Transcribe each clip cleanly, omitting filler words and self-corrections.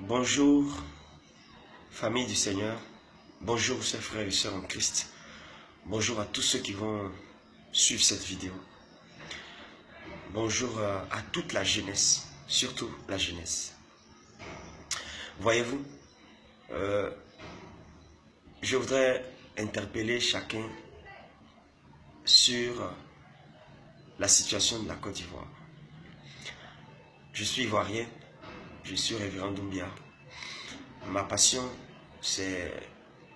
Bonjour, famille du Seigneur. Bonjour, chers frères et sœurs en Christ. Bonjour à tous ceux qui vont suivre cette vidéo. Bonjour à toute la jeunesse, surtout la jeunesse. Voyez-vous, je voudrais interpeller chacun sur la situation de la Côte d'Ivoire. Je suis ivoirien, je suis révérend Doumbia. Ma passion, c'est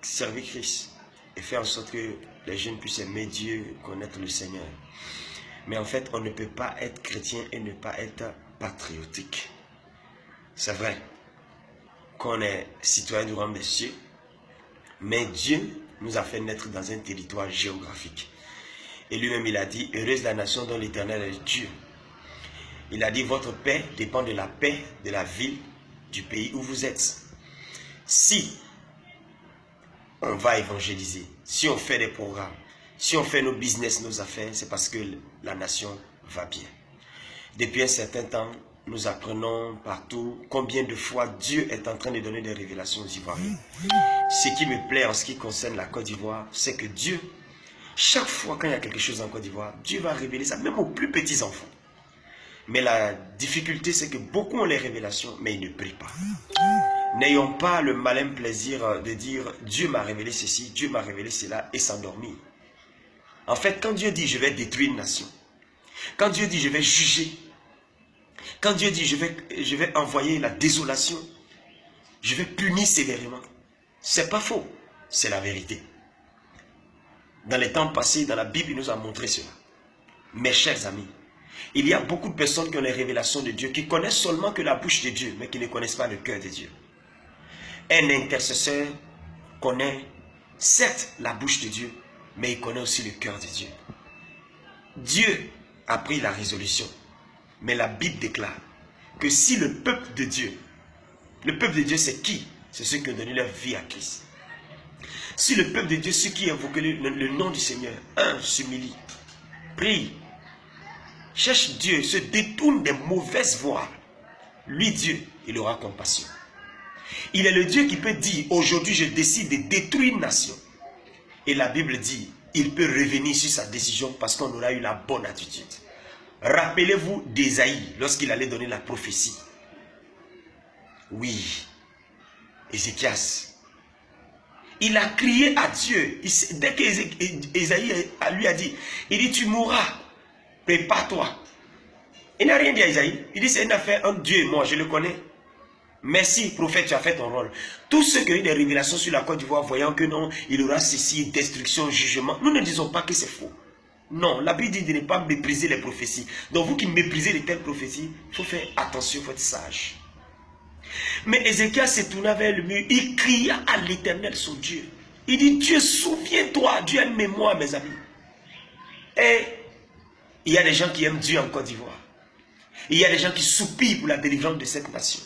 servir Christ et faire en sorte que les jeunes puissent aimer Dieu, connaître le Seigneur. Mais en fait, on ne peut pas être chrétien et ne pas être patriotique. C'est vrai qu'on est citoyen du royaume des cieux, mais Dieu nous a fait naître dans un territoire géographique. Et lui-même, il a dit, heureuse la nation dont l'Éternel est Dieu. Il a dit, votre paix dépend de la paix de la ville, du pays où vous êtes. Si on va évangéliser, si on fait des programmes, si on fait nos business, nos affaires, c'est parce que la nation va bien. Depuis un certain temps, nous apprenons partout combien de fois Dieu est en train de donner des révélations aux Ivoiriens. Ce qui me plaît en ce qui concerne la Côte d'Ivoire, c'est que Dieu, chaque fois qu'il y a quelque chose en Côte d'Ivoire, Dieu va révéler ça, même aux plus petits enfants. Mais la difficulté, c'est que beaucoup ont les révélations, mais ils ne prient pas. N'ayons pas le malin plaisir de dire « Dieu m'a révélé ceci, Dieu m'a révélé cela » et s'endormir. En fait, quand Dieu dit « je vais détruire une nation », quand Dieu dit « je vais juger », quand Dieu dit « je vais envoyer la désolation », je vais punir sévèrement, c'est pas faux, c'est la vérité. Dans les temps passés, dans la Bible, il nous a montré cela. Mes chers amis, il y a beaucoup de personnes qui ont les révélations de Dieu, qui connaissent seulement que la bouche de Dieu, mais qui ne connaissent pas le cœur de Dieu. Un intercesseur connaît certes la bouche de Dieu, mais il connaît aussi le cœur de Dieu. Dieu a pris la résolution, mais la Bible déclare que si le peuple de Dieu c'est qui? C'est ceux qui ont donné leur vie à Christ. Si le peuple de Dieu, ceux qui invoquent le nom du Seigneur, s'humilie, prie, cherche Dieu, se détourne des mauvaises voies, lui Dieu, il aura compassion. Il est le Dieu qui peut dire, aujourd'hui je décide de détruire une nation. Et la Bible dit, il peut revenir sur sa décision parce qu'on aura eu la bonne attitude. Rappelez-vous d'Ésaïe, lorsqu'il allait donner la prophétie. Oui, Ézéchias, il a crié à Dieu. Dès qu'Ésaïe lui a dit, il dit, tu mourras, prépare-toi. Il n'a rien dit à Ésaïe. Il dit, c'est une affaire entre Dieu et moi, je le connais. Merci, prophète, tu as fait ton rôle. Tous ceux qui ont eu des révélations sur la Côte d'Ivoire, voyant que non, il y aura ceci, destruction, jugement. Nous ne disons pas que c'est faux. Non, la Bible dit de ne pas mépriser les prophéties. Donc vous qui méprisez de telles prophéties, il faut faire attention, il faut être sage. Mais Ézéchias s'est tourné vers le mur, il cria à l'Éternel, son Dieu. Il dit, Dieu, souviens-toi, Dieu a une mémoire, mes amis. Et il y a des gens qui aiment Dieu en Côte d'Ivoire. Il y a des gens qui soupirent pour la délivrance de cette nation.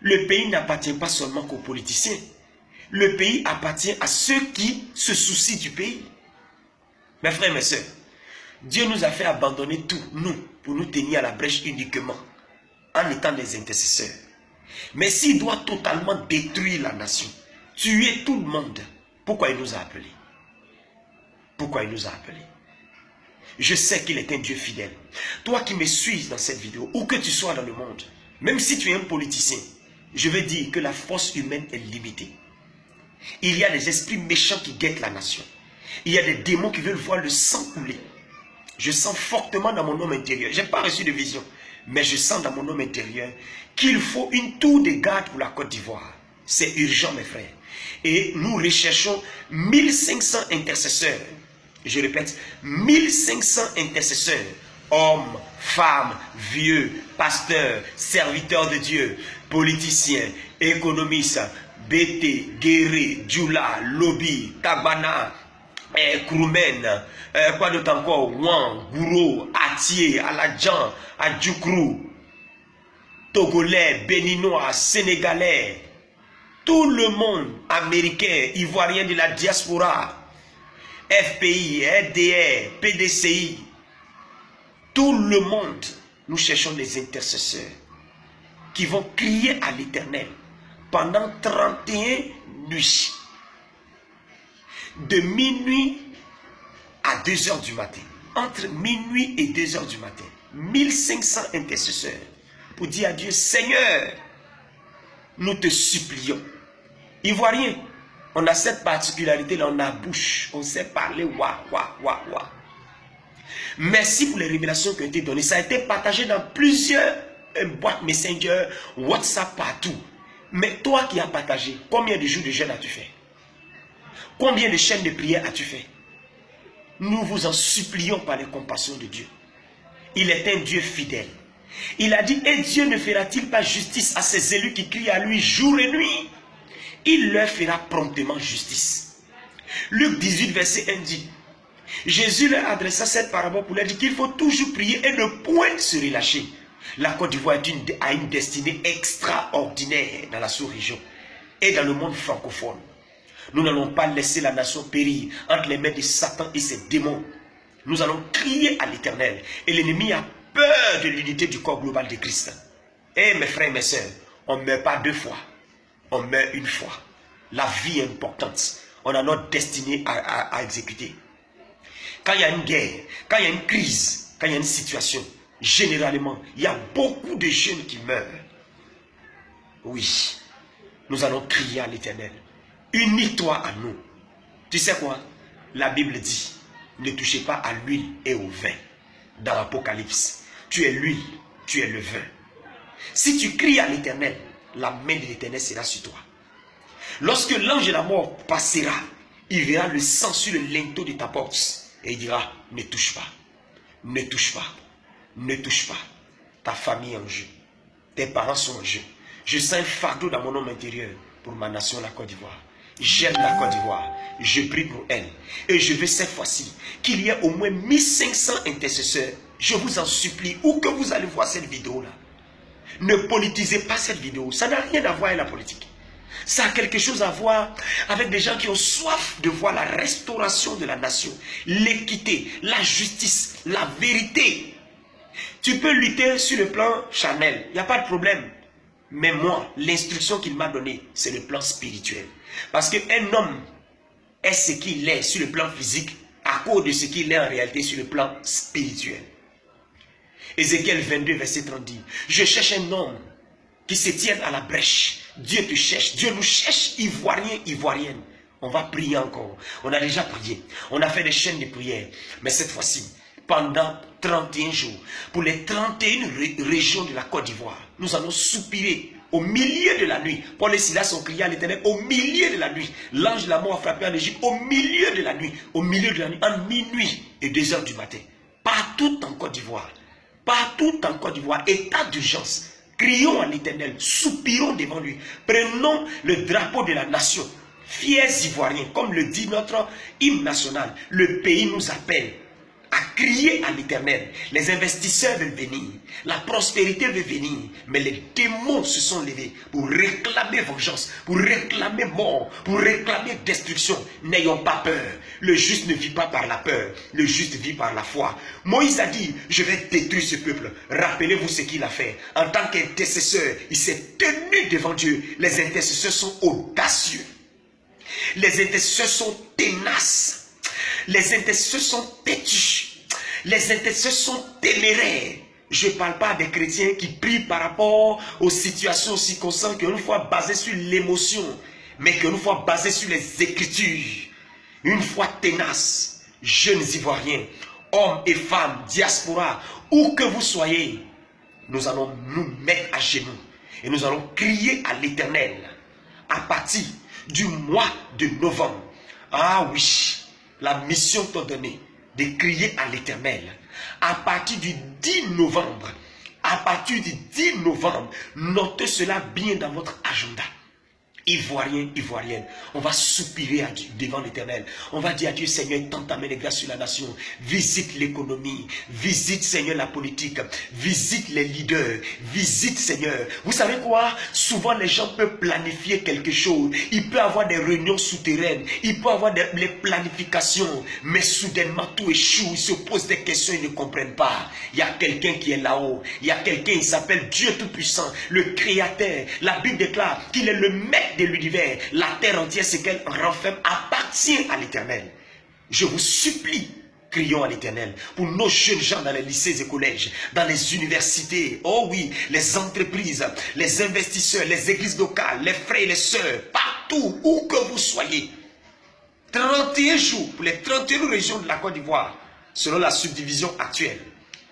Le pays n'appartient pas seulement qu'aux politiciens. Le pays appartient à ceux qui se soucient du pays. Mes frères, mes sœurs, Dieu nous a fait abandonner tout, nous, pour nous tenir à la brèche uniquement, en étant des intercesseurs. Mais s'il doit totalement détruire la nation, tuer tout le monde, pourquoi il nous a appelés? Pourquoi il nous a appelés? Je sais qu'il est un Dieu fidèle. Toi qui me suis dans cette vidéo, où que tu sois dans le monde, même si tu es un politicien, je veux dire que la force humaine est limitée. Il y a des esprits méchants qui guettent la nation. Il y a des démons qui veulent voir le sang couler. Je sens fortement dans mon homme intérieur. Je n'ai pas reçu de vision, mais je sens dans mon homme intérieur qu'il faut une tour de garde pour la Côte d'Ivoire. C'est urgent, mes frères. Et nous recherchons 1500 intercesseurs. Je répète, 1500 intercesseurs. Hommes, femmes, vieux, pasteurs, serviteurs de Dieu, politiciens, économistes, BT, Guéré, Djoula, Lobby, Tabana, Kroumen, quoi d'autre encore, Ouan, Gouro, Atié, Aladjan, Adjoukrou, Togolais, Béninois, Sénégalais, tout le monde, Américain, Ivoirien de la diaspora, FPI, RDR, PDCI, tout le monde, nous cherchons des intercesseurs qui vont crier à l'Éternel pendant 31 nuits. De minuit à 2 h du matin. Entre minuit et 2 h du matin. 1500 intercesseurs. Pour dire à Dieu, Seigneur, nous te supplions. Ivoirien, on a cette particularité-là, on a bouche, on sait parler, wa. Merci pour les révélations qui ont été données. Ça a été partagé dans plusieurs boîtes Messenger, WhatsApp, partout. Mais toi qui as partagé, combien de jours de jeûne as-tu fait? Combien de chaînes de prière as-tu fait? Nous vous en supplions par les compassions de Dieu. Il est un Dieu fidèle. Il a dit, et Dieu ne fera-t-il pas justice à ses élus qui crient à lui jour et nuit? Il leur fera promptement justice. Luc 18, verset 1 dit, Jésus leur adressa cette parabole pour leur dire qu'il faut toujours prier et ne point se relâcher. La Côte d'Ivoire a une destinée extraordinaire dans la sous-région et dans le monde francophone. Nous n'allons pas laisser la nation périr entre les mains de Satan et ses démons. Nous allons crier à l'Éternel. Et l'ennemi a peur de l'unité du corps global de Christ. Et mes frères et mes sœurs, on ne meurt pas 2 fois. On meurt une fois. La vie est importante. On a notre destinée à exécuter. Quand il y a une guerre, quand il y a une crise, quand il y a une situation, généralement, il y a beaucoup de jeunes qui meurent. Oui, nous allons crier à l'Éternel. Unis-toi à nous. Tu sais quoi? La Bible dit, ne touchez pas à l'huile et au vin. Dans l'Apocalypse, tu es l'huile, tu es le vin. Si tu cries à l'Éternel, la main de l'Éternel sera sur toi. Lorsque l'ange de la mort passera, il verra le sang sur le linteau de ta porte. Et il dira, ne touche pas, ne touche pas, ne touche pas. Ta famille est en jeu, tes parents sont en jeu. Je sens un fardeau dans mon homme intérieur pour ma nation, la Côte d'Ivoire. J'aime la Côte d'Ivoire, je prie pour elle. Et je veux cette fois-ci qu'il y ait au moins 1500 intercesseurs. Je vous en supplie, où que vous allez voir cette vidéo-là, ne politisez pas cette vidéo. Ça n'a rien à voir avec la politique. Ça a quelque chose à voir avec des gens qui ont soif de voir la restauration de la nation, l'équité, la justice, la vérité. Tu peux lutter sur le plan charnel, il n'y a pas de problème. Mais moi, l'instruction qu'il m'a donnée, c'est le plan spirituel. Parce qu'un homme est ce qu'il est sur le plan physique à cause de ce qu'il est en réalité sur le plan spirituel. Ézéchiel 22, verset 30 dit, je cherche un homme qui se tienne à la brèche. Dieu te cherche, Dieu nous cherche, Ivoiriens, Ivoiriennes. On va prier encore. On a déjà prié. On a fait des chaînes de prière. Mais cette fois-ci, pendant 31 jours, pour les 31 régions de la Côte d'Ivoire, nous allons soupirer au milieu de la nuit. Paul et Silas ont crié à l'Éternel au milieu de la nuit. L'ange de la mort a frappé en Égypte au milieu de la nuit. Au milieu de la nuit, en minuit et 2 h du matin. Partout en Côte d'Ivoire. Partout en Côte d'Ivoire, état d'urgence. Crions à l'Éternel, soupirons devant lui. Prenons le drapeau de la nation. Fiers Ivoiriens, comme le dit notre hymne national, le pays nous appelle à crier à l'Éternel. Les investisseurs veulent venir, la prospérité veut venir, mais les démons se sont levés pour réclamer vengeance, pour réclamer mort, pour réclamer destruction. N'ayons pas peur. Le juste ne vit pas par la peur, le juste vit par la foi. Moïse a dit, je vais détruire ce peuple. Rappelez-vous ce qu'il a fait. En tant qu'intercesseur, il s'est tenu devant Dieu. Les intercesseurs sont audacieux. Les intercesseurs sont ténaces. Les intercesseurs sont têtus. Les intercesseurs sont téméraires. Je ne parle pas des chrétiens qui prient par rapport aux situations circonstances, qu'une fois basées sur l'émotion, mais qu'une fois basées sur les Écritures. Une foi ténace, jeunes Ivoiriens, hommes et femmes, diaspora, où que vous soyez, nous allons nous mettre à genoux et nous allons crier à l'Éternel à partir du mois de novembre. Ah oui, la mission t'a donné de crier à l'Éternel. À partir du 10 novembre, à partir du 10 novembre, notez cela bien dans votre agenda. Ivoirien, Ivoirienne, on va soupirer à Dieu, devant l'Éternel. On va dire à Dieu, Seigneur, tends ta main de grâce sur la nation. Visite l'économie, visite, Seigneur, la politique, visite les leaders, visite, Seigneur. Vous savez quoi? Souvent, les gens peuvent planifier quelque chose. Il peut y avoir des réunions souterraines, il peut y avoir des planifications, mais soudainement, tout échoue. Ils se posent des questions, ils ne comprennent pas. Il y a quelqu'un qui est là-haut. Il y a quelqu'un, il s'appelle Dieu Tout-Puissant, le Créateur. La Bible déclare qu'il est le maître de l'univers. La terre entière, ce qu'elle renferme, appartient à l'Éternel. Je vous supplie, crions à l'Éternel pour nos jeunes gens dans les lycées et collèges, dans les universités, oh oui, les entreprises, les investisseurs, les églises locales, les frères et les sœurs, partout, où que vous soyez. 31 jours pour les 31 régions de la Côte d'Ivoire, selon la subdivision actuelle.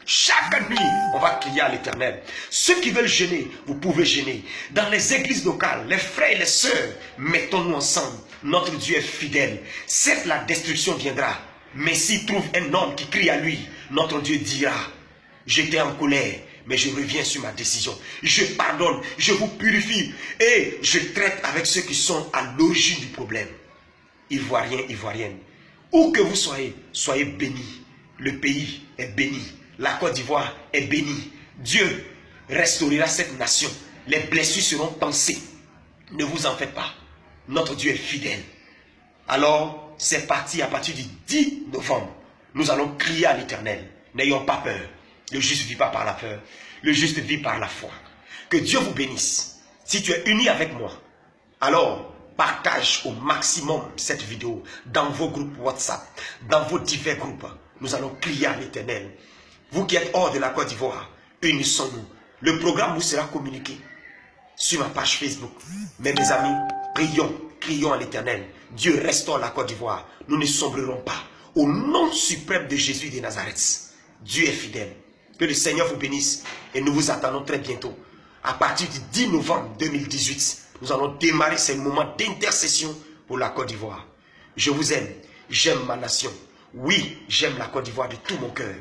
Chaque nuit, on va crier à l'Éternel. Ceux qui veulent jeûner, vous pouvez jeûner. Dans les églises locales, les frères et les sœurs, mettons-nous ensemble. Notre Dieu est fidèle. Certes, la destruction viendra. Mais s'il trouve un homme qui crie à lui, notre Dieu dira, j'étais en colère, mais je reviens sur ma décision. Je pardonne, je vous purifie. Et je traite avec ceux qui sont à l'origine du problème. Ivoiriens, Ivoiriennes, où que vous soyez, soyez bénis. Le pays est béni. La Côte d'Ivoire est bénie. Dieu restaurera cette nation. Les blessures seront pansées. Ne vous en faites pas. Notre Dieu est fidèle. Alors, c'est parti à partir du 10 novembre. Nous allons crier à l'Éternel. N'ayons pas peur. Le juste ne vit pas par la peur. Le juste vit par la foi. Que Dieu vous bénisse. Si tu es uni avec moi, alors partage au maximum cette vidéo dans vos groupes WhatsApp, dans vos divers groupes. Nous allons crier à l'Éternel. Vous qui êtes hors de la Côte d'Ivoire, unissons-nous. Le programme vous sera communiqué sur ma page Facebook. Mais mes amis, prions, crions à l'Éternel. Dieu restaure la Côte d'Ivoire. Nous ne sombrerons pas. Au nom suprême de Jésus de Nazareth, Dieu est fidèle. Que le Seigneur vous bénisse et nous vous attendons très bientôt. À partir du 10 novembre 2018, nous allons démarrer ces moments d'intercession pour la Côte d'Ivoire. Je vous aime, j'aime ma nation. Oui, j'aime la Côte d'Ivoire de tout mon cœur.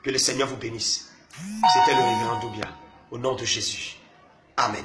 Que le Seigneur vous bénisse. C'était le révérend Doumbia. Au nom de Jésus. Amen.